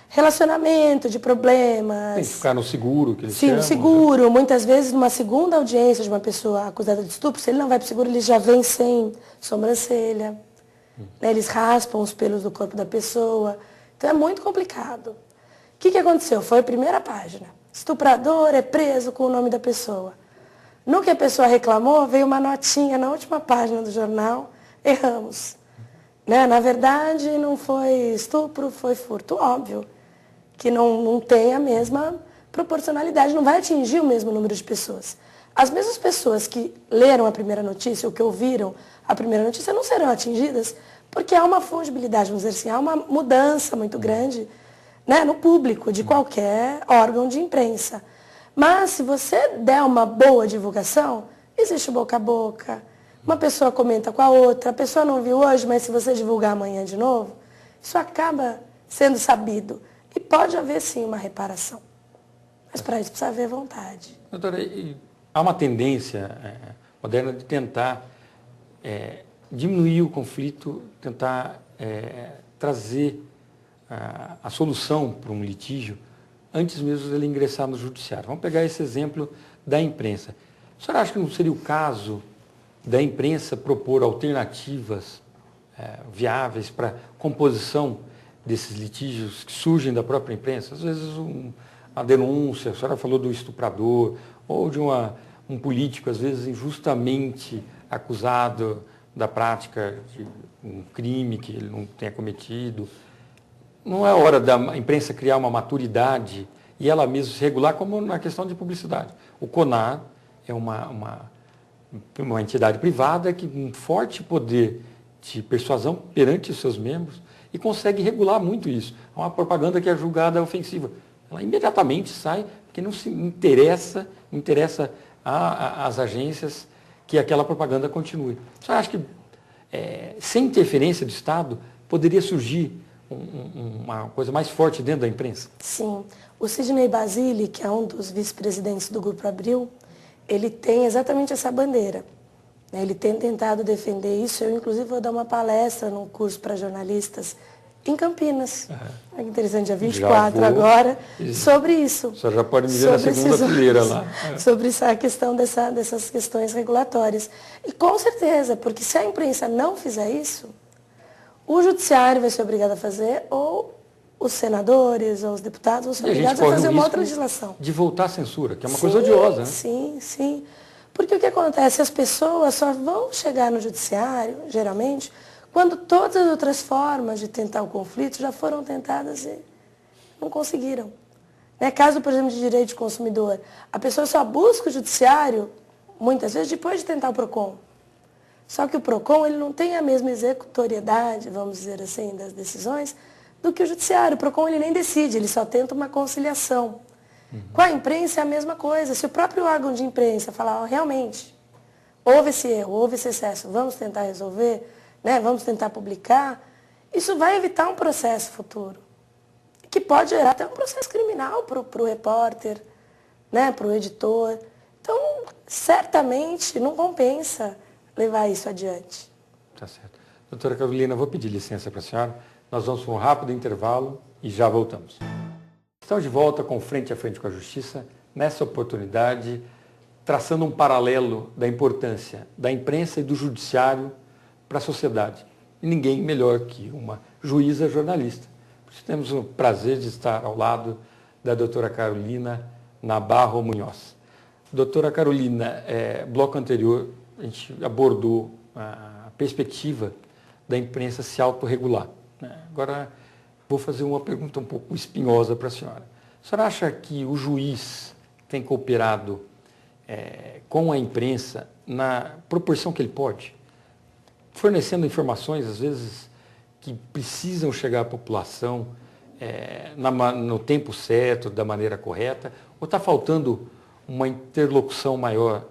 relacionamento, de problemas. Tem que ficar no seguro, que eles Sim, chamam. no seguro. Muitas vezes, numa segunda audiência de uma pessoa acusada de estupro, se ele não vai para o seguro, ele já vem sem sobrancelha. Né? Eles raspam os pelos do corpo da pessoa. Então é muito complicado. O que aconteceu? Foi a primeira página. Estuprador é preso com o nome da pessoa. No que a pessoa reclamou, veio uma notinha na última página do jornal, erramos. Né? Na verdade, não foi estupro, foi furto. Óbvio que não tem a mesma proporcionalidade, não vai atingir o mesmo número de pessoas. As mesmas pessoas que leram a primeira notícia, ou que ouviram a primeira notícia, não serão atingidas, porque há uma fungibilidade, vamos dizer assim, há uma mudança muito grande, né, no público de qualquer órgão de imprensa. Mas se você der uma boa divulgação, existe o boca a boca, uma pessoa comenta com a outra, a pessoa não viu hoje, mas se você divulgar amanhã de novo, isso acaba sendo sabido. E pode haver sim uma reparação. Mas para isso precisa haver vontade. Doutora, há uma tendência moderna de tentar diminuir o conflito, tentar trazer a solução para um litígio antes mesmo dele ingressar no judiciário. Vamos pegar esse exemplo da imprensa. A senhora acha que não seria o caso da imprensa propor alternativas viáveis para composição desses litígios que surgem da própria imprensa? Às vezes a denúncia, a senhora falou do estuprador, ou de um político, às vezes injustamente acusado da prática de um crime que ele não tenha cometido. Não é hora da imprensa criar uma maturidade e ela mesma se regular, como na questão de publicidade? O CONAR é uma entidade privada que tem um forte poder de persuasão perante os seus membros e consegue regular muito isso. É uma propaganda que é julgada ofensiva. Ela imediatamente sai, porque não se interessa às agências que aquela propaganda continue. Só acho que, sem interferência do Estado, poderia surgir uma coisa mais forte dentro da imprensa? Sim. O Sidney Basile, que é um dos vice-presidentes do Grupo Abril, ele tem exatamente essa bandeira. Ele tem tentado defender isso. Eu, inclusive, vou dar uma palestra num curso para jornalistas em Campinas. É interessante, dia 24 agora, sobre isso. A senhora já pode me ver na segunda fileira lá. Sobre essa questão dessas questões regulatórias. E com certeza, porque se a imprensa não fizer isso, o judiciário vai ser obrigado a fazer, ou os senadores, ou os deputados vão ser obrigados a fazer uma outra legislação. De voltar à censura, que é uma coisa odiosa, né? Sim. Porque o que acontece? As pessoas só vão chegar no judiciário, geralmente, quando todas as outras formas de tentar o conflito já foram tentadas e não conseguiram. Caso, por exemplo, de direito de consumidor, a pessoa só busca o judiciário, muitas vezes, depois de tentar o PROCON. Só que o PROCON ele não tem a mesma executoriedade, vamos dizer assim, das decisões, do que o judiciário. O PROCON ele nem decide, ele só tenta uma conciliação. Com a imprensa é a mesma coisa. Se o próprio órgão de imprensa falar, realmente, houve esse erro, houve esse excesso, vamos tentar resolver, vamos tentar publicar, isso vai evitar um processo futuro, que pode gerar até um processo criminal para o repórter, para o editor. Então, certamente, não compensa levar isso adiante. Tá certo. Doutora Carolina, vou pedir licença para a senhora. Nós vamos para um rápido intervalo e já voltamos. Estamos de volta com Frente a Frente com a Justiça, nessa oportunidade, traçando um paralelo da importância da imprensa e do judiciário para a sociedade. E ninguém melhor que uma juíza jornalista. Por isso temos o prazer de estar ao lado da doutora Carolina Nabarro Munhoz. Doutora Carolina, bloco anterior, a gente abordou a perspectiva da imprensa se autorregular. Agora, vou fazer uma pergunta um pouco espinhosa para a senhora. A senhora acha que o juiz tem cooperado com a imprensa na proporção que ele pode? Fornecendo informações, às vezes, que precisam chegar à população no tempo certo, da maneira correta, ou está faltando uma interlocução maior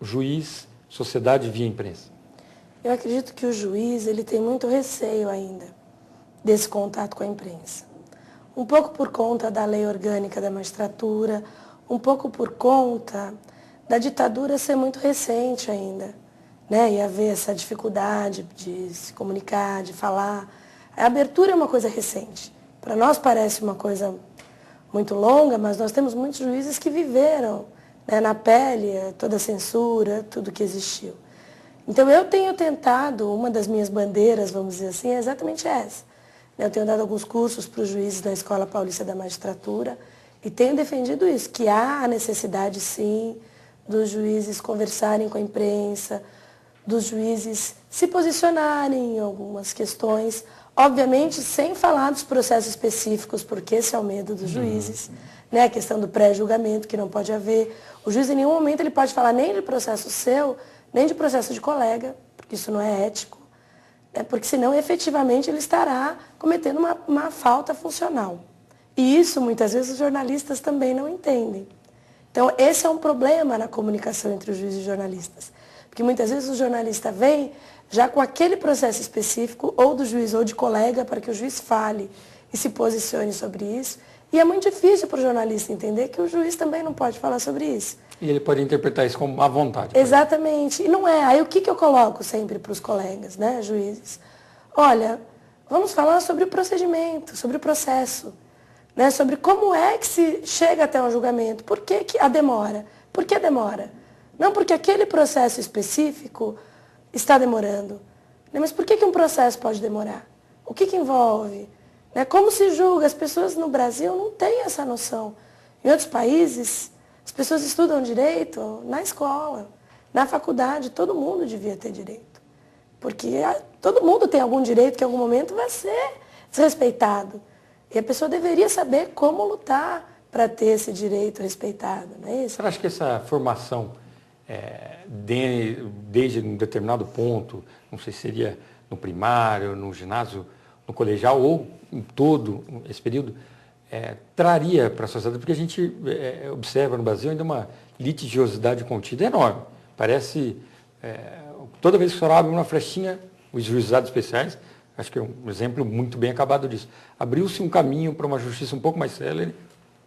juiz, sociedade via imprensa? Eu acredito que o juiz ele tem muito receio ainda desse contato com a imprensa. Um pouco por conta da lei orgânica da magistratura, um pouco por conta da ditadura ser muito recente ainda, e haver essa dificuldade de se comunicar, de falar. A abertura é uma coisa recente. Para nós parece uma coisa muito longa, mas nós temos muitos juízes que viveram, né, na pele toda a censura, tudo que existiu. Então eu tenho tentado, uma das minhas bandeiras, vamos dizer assim, é exatamente essa. Eu tenho dado alguns cursos para os juízes da Escola Paulista da Magistratura e tenho defendido isso, que há a necessidade, sim, dos juízes conversarem com a imprensa, dos juízes se posicionarem em algumas questões, obviamente sem falar dos processos específicos, porque esse é o medo dos juízes, né? A questão do pré-julgamento, que não pode haver. O juiz em nenhum momento ele pode falar nem de processo seu, nem de processo de colega, porque isso não é ético, né? Porque senão efetivamente ele estará cometendo uma falta funcional. E isso muitas vezes os jornalistas também não entendem. Então esse é um problema na comunicação entre os juízes e jornalistas. Porque muitas vezes o jornalista vem já com aquele processo específico, ou do juiz ou de colega, para que o juiz fale e se posicione sobre isso. E é muito difícil para o jornalista entender que o juiz também não pode falar sobre isso. E ele pode interpretar isso como à vontade. Exatamente. E não é. Aí o que eu coloco sempre para os colegas, né, juízes? Olha, vamos falar sobre o procedimento, sobre o processo, né, sobre como é que se chega até um julgamento. Por que a demora? Por que demora? Não porque aquele processo específico está demorando. Mas por que um processo pode demorar? O que envolve? Como se julga? As pessoas no Brasil não têm essa noção. Em outros países, as pessoas estudam direito na escola, na faculdade, todo mundo devia ter direito. Porque todo mundo tem algum direito que em algum momento vai ser desrespeitado. E a pessoa deveria saber como lutar para ter esse direito respeitado, não é isso? Você acha que essa formação, desde um determinado ponto, não sei se seria no primário, no ginásio, no colegial ou em todo esse período, traria para a sociedade, porque a gente observa no Brasil ainda uma litigiosidade contida enorme. Parece, toda vez que o senhor abre uma flechinha, os juizados especiais, acho que é um exemplo muito bem acabado disso, abriu-se um caminho para uma justiça um pouco mais célere,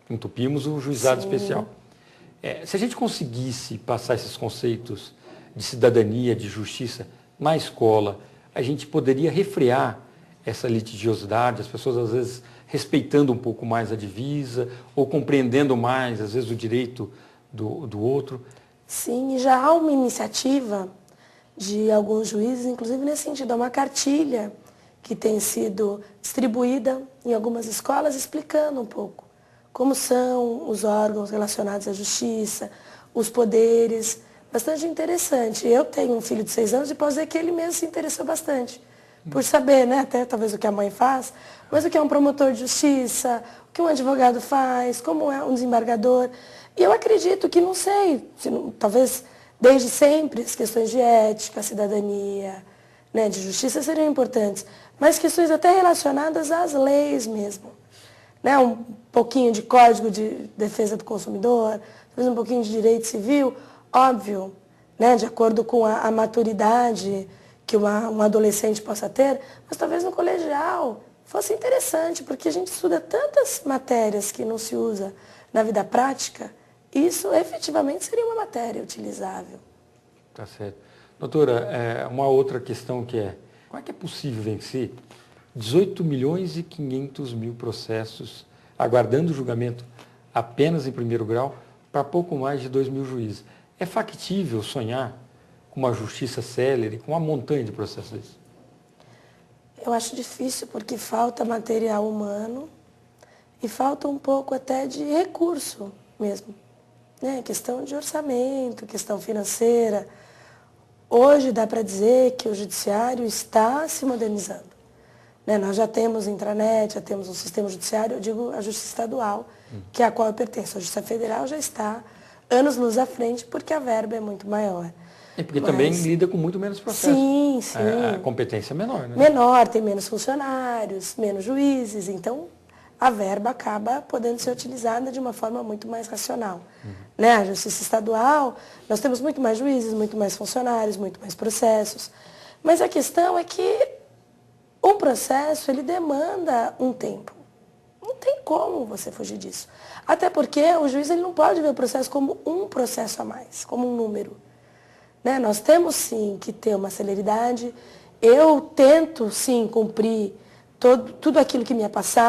entupimos o juizado especial. Se a gente conseguisse passar esses conceitos de cidadania, de justiça na escola, a gente poderia refrear essa litigiosidade, as pessoas às vezes respeitando um pouco mais a divisa ou compreendendo mais, às vezes, o direito do outro. Sim, e já há uma iniciativa de alguns juízes, inclusive nesse sentido, há uma cartilha que tem sido distribuída em algumas escolas explicando um pouco como são os órgãos relacionados à justiça, os poderes, bastante interessante. Eu tenho um filho de 6 anos e posso dizer que ele mesmo se interessou bastante por saber, né, até talvez o que a mãe faz, mas o que é um promotor de justiça, o que um advogado faz, como é um desembargador. E eu acredito que, não sei, talvez desde sempre as questões de ética, cidadania, né, de justiça seriam importantes, mas questões até relacionadas às leis mesmo. Né, um pouquinho de código de defesa do consumidor, talvez um pouquinho de direito civil, óbvio, né, de acordo com a maturidade que um adolescente possa ter, mas talvez no colegial fosse interessante, porque a gente estuda tantas matérias que não se usa na vida prática, isso efetivamente seria uma matéria utilizável. Tá certo. Doutora, uma outra questão que como é que é possível vencer 18 milhões e 500 mil processos aguardando julgamento apenas em primeiro grau para pouco mais de 2 mil juízes? É factível sonhar com uma justiça célere, com uma montanha de processos desses? Eu acho difícil porque falta material humano e falta um pouco até de recurso mesmo. Né? Questão de orçamento, questão financeira. Hoje dá para dizer que o judiciário está se modernizando. Né? Nós já temos intranet, já temos um sistema judiciário, eu digo a justiça estadual, que é a qual eu pertenço. A justiça federal já está anos-luz à frente porque a verba é muito maior. E porque também lida com muito menos processos. Sim, sim. A competência é menor, né? Menor, tem menos funcionários, menos juízes, então a verba acaba podendo ser utilizada de uma forma muito mais racional. Né? A justiça estadual, nós temos muito mais juízes, muito mais funcionários, muito mais processos. Mas a questão é que um processo, ele demanda um tempo. Não tem como você fugir disso. Até porque o juiz ele não pode ver o processo como um processo a mais, como um número. Né? Nós temos, sim, que ter uma celeridade. Eu tento, sim, cumprir tudo aquilo que me é passado.